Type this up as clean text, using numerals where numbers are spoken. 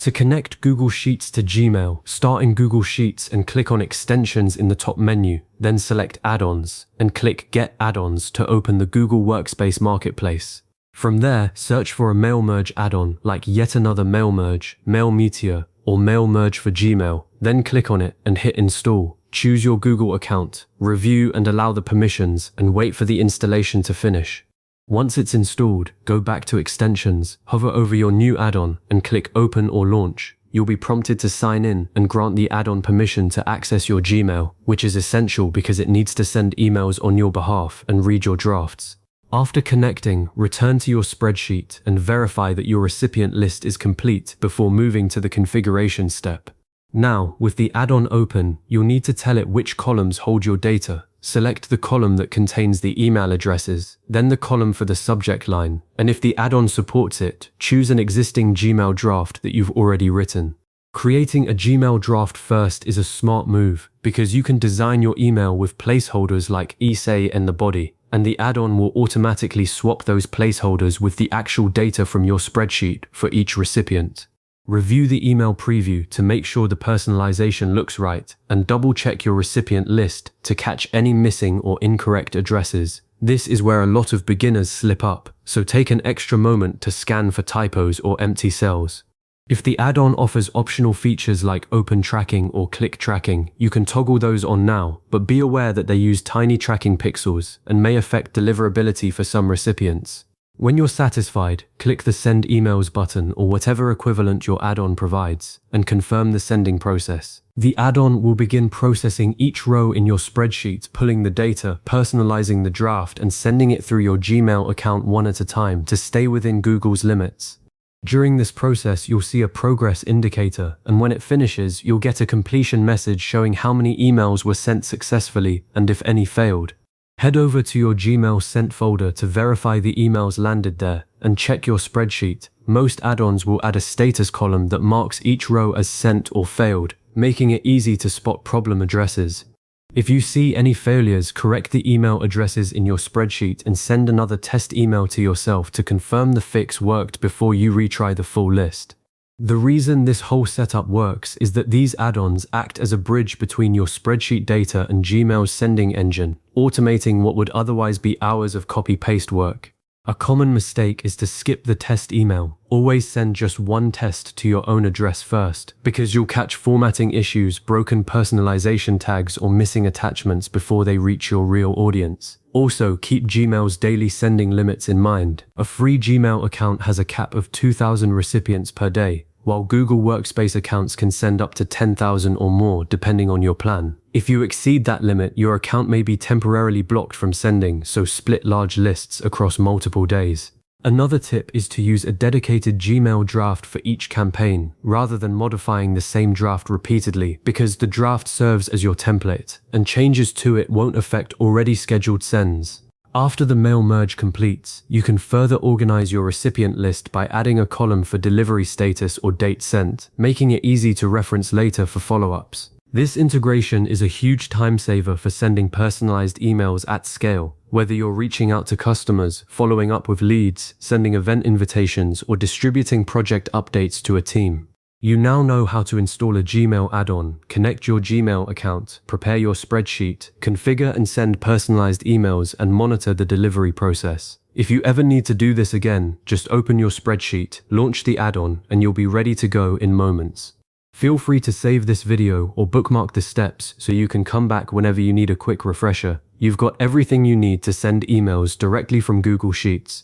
To connect Google Sheets to Gmail, start in Google Sheets and click on Extensions in the top menu, then select Add-ons, and click Get Add-ons to open the Google Workspace Marketplace. From there, search for a Mail Merge add-on like Yet Another Mail Merge, Mail Meteor, or Mail Merge for Gmail, then click on it and hit Install. Choose your Google account, review and allow the permissions, and wait for the installation to finish. Once it's installed, go back to Extensions, hover over your new add-on, and click Open or Launch. You'll be prompted to sign in and grant the add-on permission to access your Gmail, which is essential because it needs to send emails on your behalf and read your drafts. After connecting, return to your spreadsheet and verify that your recipient list is complete before moving to the configuration step. Now, with the add-on open, you'll need to tell it which columns hold your data. Select the column that contains the email addresses, then the column for the subject line, and if the add-on supports it, choose an existing Gmail draft that you've already written. Creating a Gmail draft first is a smart move because you can design your email with placeholders like essay in the body, and the add-on will automatically swap those placeholders with the actual data from your spreadsheet for each recipient. Review the email preview to make sure the personalization looks right, and double-check your recipient list to catch any missing or incorrect addresses. This is where a lot of beginners slip up, so take an extra moment to scan for typos or empty cells. If the add-on offers optional features like open tracking or click tracking, you can toggle those on now, but be aware that they use tiny tracking pixels and may affect deliverability for some recipients. When you're satisfied, click the Send Emails button or whatever equivalent your add-on provides, and confirm the sending process. The add-on will begin processing each row in your spreadsheet, pulling the data, personalizing the draft, and sending it through your Gmail account one at a time to stay within Google's limits. During this process, you'll see a progress indicator, and when it finishes, you'll get a completion message showing how many emails were sent successfully and if any failed. Head over to your Gmail sent folder to verify the emails landed there and check your spreadsheet. Most add-ons will add a status column that marks each row as sent or failed, making it easy to spot problem addresses. If you see any failures, correct the email addresses in your spreadsheet and send another test email to yourself to confirm the fix worked before you retry the full list. The reason this whole setup works is that these add-ons act as a bridge between your spreadsheet data and Gmail's sending engine, automating what would otherwise be hours of copy-paste work. A common mistake is to skip the test email. Always send just one test to your own address first, because you'll catch formatting issues, broken personalization tags, or missing attachments before they reach your real audience. Also, keep Gmail's daily sending limits in mind. A free Gmail account has a cap of 2,000 recipients per day, while Google Workspace accounts can send up to 10,000 or more depending on your plan. If you exceed that limit, your account may be temporarily blocked from sending, so split large lists across multiple days. Another tip is to use a dedicated Gmail draft for each campaign, rather than modifying the same draft repeatedly, because the draft serves as your template, and changes to it won't affect already scheduled sends. After the mail merge completes, you can further organize your recipient list by adding a column for delivery status or date sent, making it easy to reference later for follow-ups. This integration is a huge time saver for sending personalized emails at scale, whether you're reaching out to customers, following up with leads, sending event invitations, or distributing project updates to a team. You now know how to install a Gmail add-on, connect your Gmail account, prepare your spreadsheet, configure and send personalized emails, and monitor the delivery process. If you ever need to do this again, just open your spreadsheet, launch the add-on, and you'll be ready to go in moments. Feel free to save this video or bookmark the steps so you can come back whenever you need a quick refresher. You've got everything you need to send emails directly from Google Sheets.